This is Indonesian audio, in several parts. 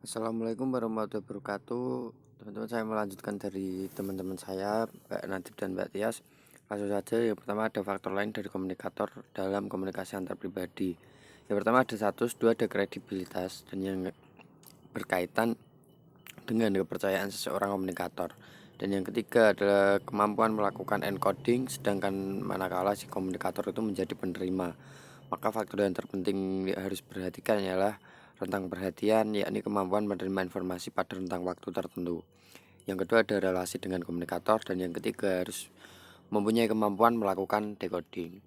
Assalamualaikum warahmatullahi wabarakatuh. Teman-teman, saya melanjutkan dari teman-teman saya, Mbak Nadib dan Mbak Tias. Langsung saja, yang pertama ada faktor lain dari komunikator dalam komunikasi antar pribadi. Yang pertama ada status, dua ada kredibilitas, dan yang berkaitan dengan kepercayaan seseorang komunikator. Dan yang ketiga adalah kemampuan melakukan encoding, sedangkan manakala si komunikator itu menjadi penerima. Maka faktor yang terpenting harus perhatikan ialah rentang perhatian, yakni kemampuan menerima informasi pada rentang waktu tertentu. Yang kedua ada relasi dengan komunikator, dan yang ketiga harus mempunyai kemampuan melakukan decoding.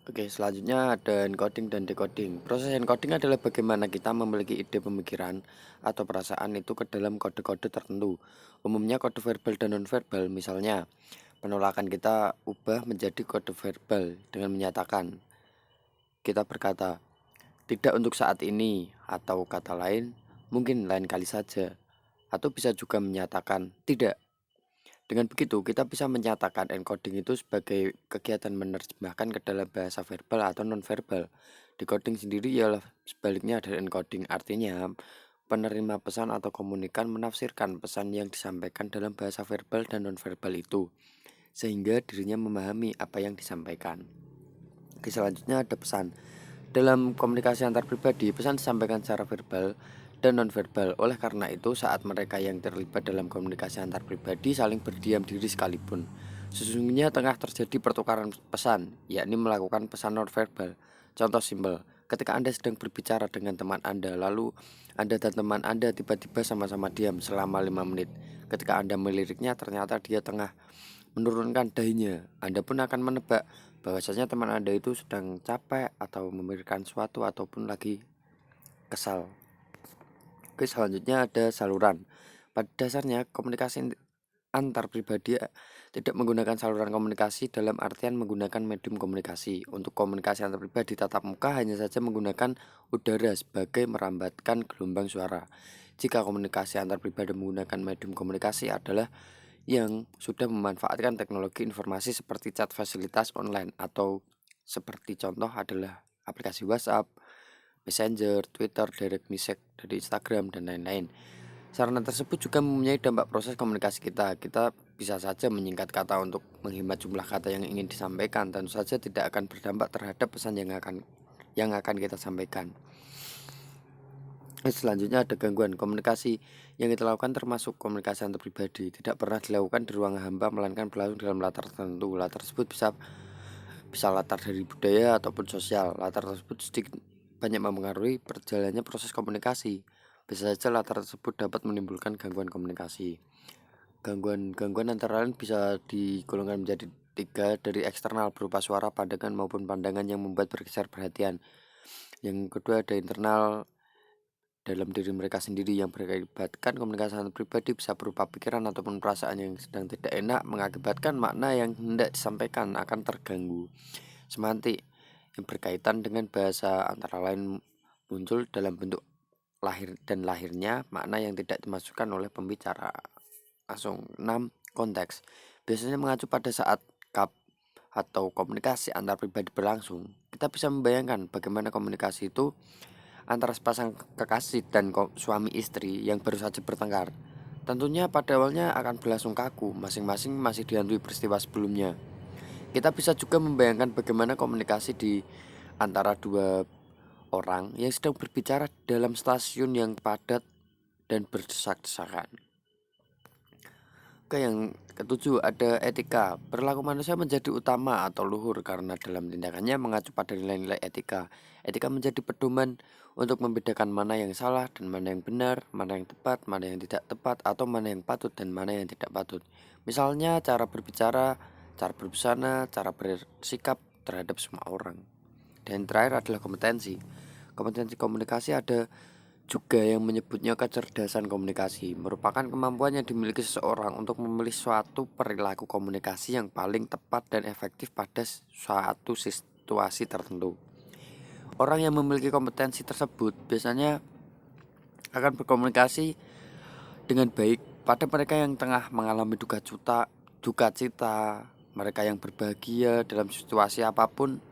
Oke, selanjutnya ada encoding dan decoding. Proses encoding adalah bagaimana kita memiliki ide pemikiran atau perasaan itu ke dalam kode-kode tertentu. Umumnya kode verbal dan nonverbal, misalnya penolakan kita ubah menjadi kode verbal dengan menyatakan, kita berkata, tidak untuk saat ini, atau kata lain, mungkin lain kali saja. Atau bisa juga menyatakan tidak. Dengan begitu, kita bisa menyatakan encoding itu sebagai kegiatan menerjemahkan ke dalam bahasa verbal atau nonverbal. Decoding sendiri ialah sebaliknya dari encoding, artinya penerima pesan atau komunikan menafsirkan pesan yang disampaikan dalam bahasa verbal dan nonverbal itu, sehingga dirinya memahami apa yang disampaikan. Oke, selanjutnya ada pesan. Dalam komunikasi antar pribadi, pesan disampaikan secara verbal dan nonverbal. Oleh karena itu, saat mereka yang terlibat dalam komunikasi antar pribadi saling berdiam diri sekalipun, sesungguhnya tengah terjadi pertukaran pesan, yakni melakukan pesan nonverbal. Contoh simpel, ketika Anda sedang berbicara dengan teman Anda, lalu Anda dan teman Anda tiba-tiba sama-sama diam selama 5 menit. Ketika Anda meliriknya, ternyata dia tengah menurunkan dahinya. Anda pun akan menebak bahwasanya teman Anda itu sedang capek atau memikirkan sesuatu ataupun lagi kesal. Oke, selanjutnya ada saluran. Pada dasarnya komunikasi antar pribadi tidak menggunakan saluran komunikasi dalam artian menggunakan medium komunikasi. Untuk komunikasi antar pribadi tatap muka hanya saja menggunakan udara sebagai merambatkan gelombang suara. Jika komunikasi antar pribadi menggunakan medium komunikasi adalah yang sudah memanfaatkan teknologi informasi seperti chat fasilitas online, atau seperti contoh adalah aplikasi WhatsApp, Messenger, Twitter, direct message dari Instagram, dan lain-lain. Sarana tersebut juga mempunyai dampak proses komunikasi kita. Kita bisa saja menyingkat kata untuk menghemat jumlah kata yang ingin disampaikan, tentu saja tidak akan berdampak terhadap pesan yang akan kita sampaikan. Selanjutnya ada gangguan komunikasi yang kita lakukan termasuk komunikasi antar pribadi tidak pernah dilakukan di ruang hampa, melainkan berlangsung dalam latar tertentu. Latar tersebut bisa latar dari budaya ataupun sosial. Latar tersebut sedikit banyak mempengaruhi perjalannya proses komunikasi. Bisa saja latar tersebut dapat menimbulkan gangguan komunikasi. Gangguan antara lain bisa digolongkan menjadi tiga: dari eksternal berupa suara, pandangan maupun pandangan yang membuat bergeser perhatian. Yang kedua ada internal dalam diri mereka sendiri yang berakibatkan komunikasi antar pribadi, bisa berupa pikiran ataupun perasaan yang sedang tidak enak, mengakibatkan makna yang hendak disampaikan akan terganggu. Semantik yang berkaitan dengan bahasa antara lain muncul dalam bentuk lahir dan lahirnya makna yang tidak dimasukkan oleh pembicara. Langsung 6. Konteks biasanya mengacu pada saat kap atau komunikasi antar pribadi berlangsung. Kita bisa membayangkan bagaimana komunikasi itu antara sepasang kekasih dan suami istri yang baru saja bertengkar. Tentunya pada awalnya akan berlangsung kaku, masing-masing masih dihantui peristiwa sebelumnya. Kita bisa juga membayangkan bagaimana komunikasi di antara dua orang yang sedang berbicara dalam stasiun yang padat dan berdesak-desakan. Oke, yang ketujuh ada etika. Perilaku manusia menjadi utama atau luhur karena dalam tindakannya mengacu pada nilai-nilai etika. Etika menjadi pedoman untuk membedakan mana yang salah dan mana yang benar, mana yang tepat, mana yang tidak tepat, atau mana yang patut dan mana yang tidak patut. Misalnya cara berbicara, cara berbusana, cara bersikap terhadap semua orang. Dan terakhir adalah kompetensi. Kompetensi komunikasi ada juga yang menyebutnya kecerdasan komunikasi, merupakan kemampuan yang dimiliki seseorang untuk memilih suatu perilaku komunikasi yang paling tepat dan efektif pada suatu situasi tertentu. Orang yang memiliki kompetensi tersebut biasanya akan berkomunikasi dengan baik pada mereka yang tengah mengalami duka cita, mereka yang berbahagia dalam situasi apapun,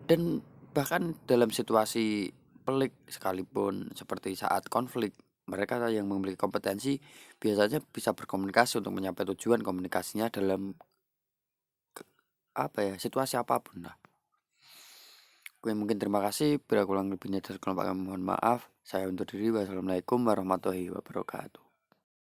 dan bahkan dalam situasi pelik sekalipun seperti saat konflik. Mereka yang memiliki kompetensi biasanya bisa berkomunikasi untuk mencapai tujuan komunikasinya dalam apa ya, situasi apapun lah. Oke, mungkin terima kasih. Bila kurang lebihnya dari kelompok kami mohon maaf. Saya undur diri. Wassalamualaikum warahmatullahi wabarakatuh.